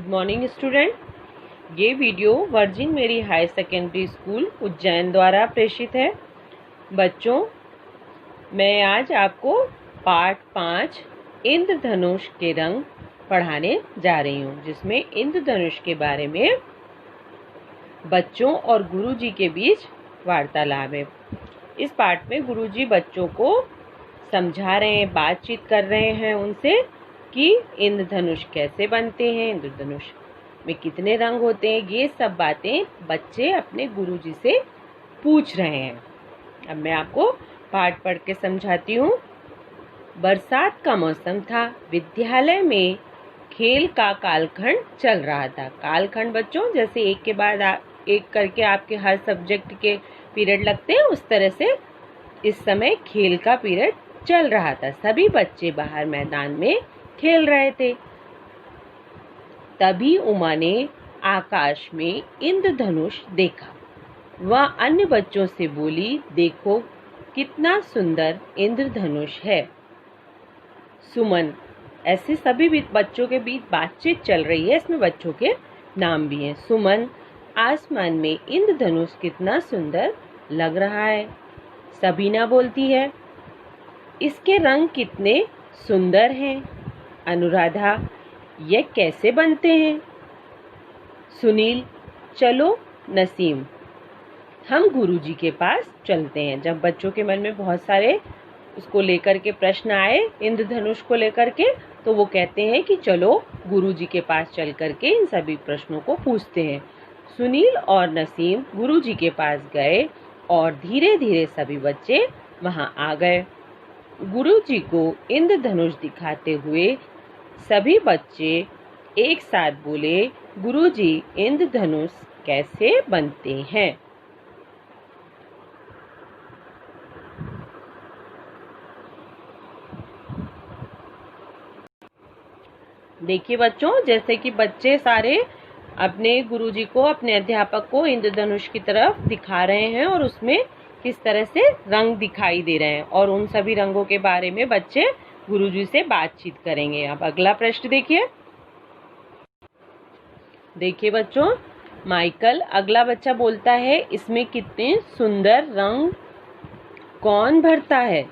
Good morning student. ये video virgin मेरी higher secondary school Ujjain द्वारा प्रेषित है। बच्चों, मैं आज आपको पाठ 5 इंद्रधनुष के रंग पढ़ाने जा रही हूँ, जिसमें इंद्रधनुष के बारे में बच्चों और गुरुजी के बीच वार्तालाप है। इस पाठ में गुरुजी बच्चों को समझा रहे हैं, बातचीत कर रहे हैं उनसे कि इंद्रधनुष कैसे बनते हैं, इंद्रधनुष में कितने रंग होते हैं। ये सब बातें बच्चे अपने गुरुजी से पूछ रहे हैं। अब मैं आपको पाठ पढ़ के समझाती हूँ। बरसात का मौसम था। विद्यालय में खेल का कालखंड चल रहा था। कालखंड बच्चों, जैसे एक के बाद एक करके आपके हर सब्जेक्ट के पीरियड लगते हैं, उस तरह से इस समय खेल का पीरियड चल रहा था। सभी बच्चे बाहर मैदान में खेल रहे थे। तभी उमा ने आकाश में इंद्रधनुष देखा। वह अन्य बच्चों से बोली, देखो कितना सुंदर इंद्रधनुष है। सुमन, ऐसे सभी बच्चों के बीच बातचीत चल रही है। इसमें बच्चों के नाम भी हैं। सुमन, आसमान में इंद्रधनुष कितना सुंदर लग रहा है। सबीना बोलती है, इसके रंग कितने सुंदर हैं। अनुराधा, यह कैसे बनते हैं। सुनील, चलो नसीम, हम गुरुजी के पास चलते हैं। जब बच्चों के मन में बहुत सारे उसको लेकर के प्रश्न आए, इंद्रधनुष को लेकर के, तो वो कहते हैं कि चलो गुरुजी के पास चल करके इन सभी प्रश्नों को पूछते हैं। सुनील और नसीम गुरुजी के पास गए और धीरे धीरे सभी बच्चे वहां आ गए। गुरुजी को इंद्रधनुष दिखाते हुए सभी बच्चे एक साथ बोले, गुरुजी इंद्रधनुष कैसे बनते हैं। देखिए बच्चों, जैसे कि बच्चे सारे अपने गुरुजी को, अपने अध्यापक को इंद्रधनुष की तरफ दिखा रहे हैं और उसमें किस तरह से रंग दिखाई दे रहे हैं, और उन सभी रंगों के बारे में बच्चे गुरुजी से बातचीत करेंगे। अब अगला प्रश्न देखिए। देखिए बच्चों, माइकल, अगला बच्चा बोलता है, इसमें कितने सुंदर रंग कौन भरता है।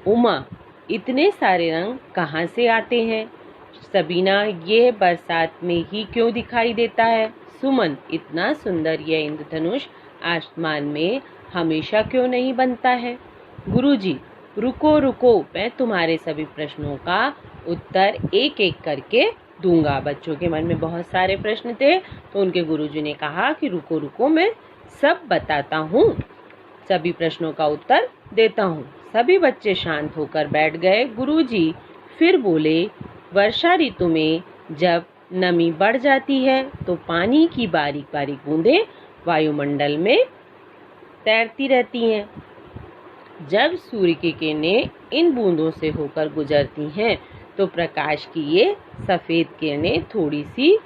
उमा, इतने सारे रंग कहाँ से आते हैं। सबीना, ये बरसात में ही क्यों दिखाई देता है। सुमन, इतना सुंदर यह इंद्रधनुष आसमान में हमेशा क्यों नहीं बनता है। गुरुजी, रुको रुको, मैं तुम्हारे सभी प्रश्नों का उत्तर एक एक करके दूंगा। बच्चों के मन में बहुत सारे प्रश्न थे, तो उनके गुरुजी ने कहा कि रुको रुको, मैं सब बताता हूँ, सभी प्रश्नों का उत्तर देता हूँ। सभी बच्चे शांत होकर बैठ गए। गुरुजी फिर बोले, वर्षा ऋतु में जब नमी बढ़ जाती है तो पानी की बारीक बारीक बूंदें वायुमंडल में तैरती रहती हैं। जब सूर्य की किरणें इन बूंदों से होकर गुजरती हैं तो प्रकाश की ये सफेद किरणें थोड़ी सी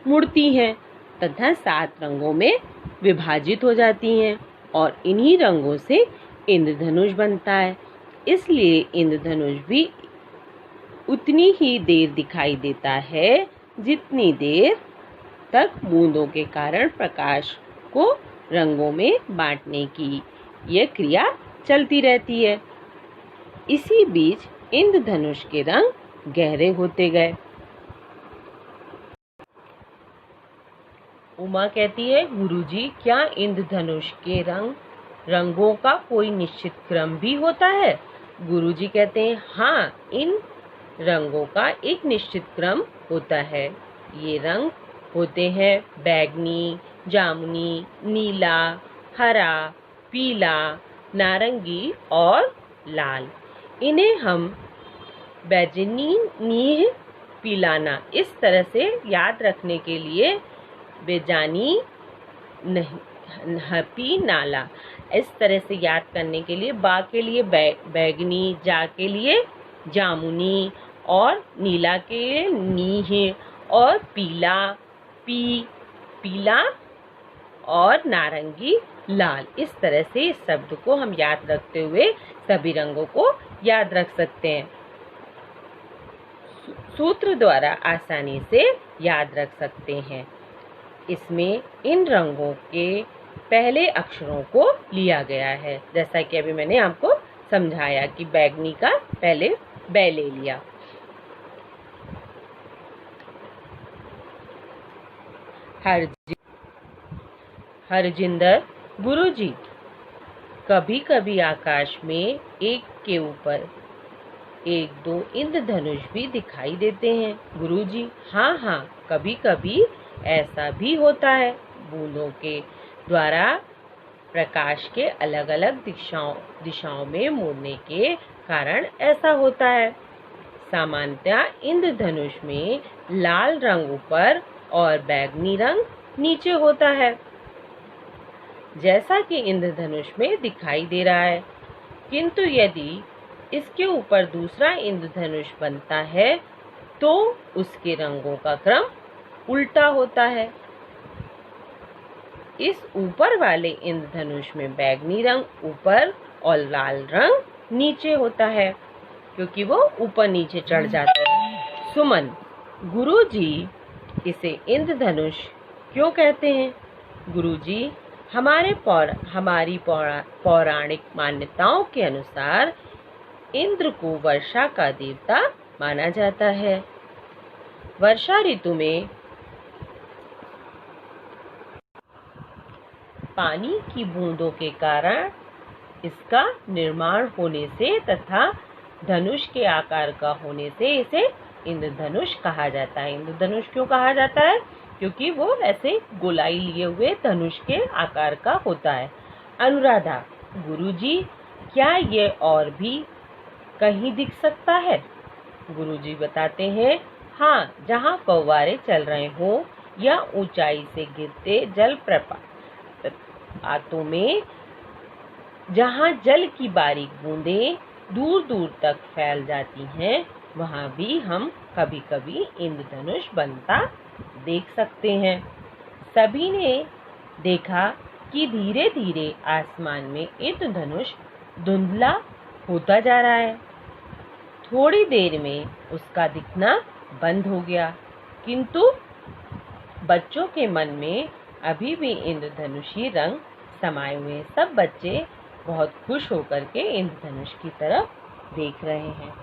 मुड़ती हैं तथा 7 रंगों में विभाजित हो जाती हैं, और इन्हीं रंगों से इंद्रधनुष बनता है। इसलिए इंद्रधनुष भी उतनी ही देर दिखाई देता है जितनी देर तक बूंदों के कारण प्रकाश को रंगों में बांटने की यह क्रिया चलती रहती है। इसी बीच इंद्रधनुष के रंग गहरे होते गए। उमा कहती है, गुरुजी, क्या इंद्रधनुष के रंगों का कोई निश्चित क्रम भी होता है। गुरुजी कहते हैं, हाँ, इन रंगों का एक निश्चित क्रम होता है। ये रंग होते हैं बैंगनी, जामुनी, नीला, हरा, पीला, नारंगी और लाल। इन्हें हम बैजनी पीलाना इस तरह से याद रखने के लिए बेजानी हपी नाला, इस तरह से याद करने के लिए बा के लिए बैगनी, जा के लिए जामुनी, और नीला के नीह, और पीला पीला, और नारंगी लाल। इस तरह से इस शब्द को हम याद रखते हुए सभी रंगों को याद रख सकते हैं। सूत्र द्वारा आसानी से याद रख सकते हैं। इसमें इन रंगों के पहले अक्षरों को लिया गया है, जैसा कि अभी मैंने आपको समझाया कि बैगनी का पहले बै ले लिया। हरजिंदर, गुरुजी, कभी कभी आकाश में एक के ऊपर 1-2 इंद्रधनुष भी दिखाई देते हैं। गुरुजी, हाँ, कभी कभी ऐसा भी होता है। बूंदों के द्वारा प्रकाश के अलग अलग दिशाओं में मुड़ने के कारण ऐसा होता है। सामान्यतः इंद्रधनुष में लाल रंग ऊपर और बैगनी रंग नीचे होता है, जैसा कि इंद्रधनुष में दिखाई दे रहा है। किंतु यदि इसके ऊपर दूसरा इंद्रधनुष बनता है तो उसके रंगों का क्रम उल्टा होता है। इस ऊपर वाले इंद्रधनुष में बैगनी रंग ऊपर और लाल रंग नीचे होता है, क्योंकि वो ऊपर नीचे चढ़ जाते हैं। सुमन, गुरुजी, इसे इंद्रधनुष क्यों कहते हैं? गुरुजी, हमारी पौराणिक मान्यताओं के अनुसार इंद्र को वर्षा का देवता माना जाता है। वर्षा ऋतु में पानी की बूंदों के कारण इसका निर्माण होने से तथा धनुष के आकार का होने से इसे इंद्रधनुष कहा जाता है। इंद्रधनुष क्यों कहा जाता है? क्योंकि वो ऐसे गोलाई लिए हुए धनुष के आकार का होता है। अनुराधा, गुरुजी, क्या ये और भी कहीं दिख सकता है? गुरुजी बताते हैं, हाँ, जहाँ फव्वारे चल रहे हों या ऊंचाई से गिरते जलप्रपातों में जहाँ जल की बारीक बूंदें दूर दूर तक फैल जाती हैं, वहाँ भी हम कभी कभी इंद्रधनुष बनता देख सकते हैं। सभी ने देखा कि धीरे धीरे आसमान में इंद्रधनुष धुंधला होता जा रहा है। थोड़ी देर में उसका दिखना बंद हो गया, किंतु बच्चों के मन में अभी भी इंद्रधनुषी रंग समाये हुए। सब बच्चे बहुत खुश होकर के इंद्रधनुष की तरफ देख रहे हैं।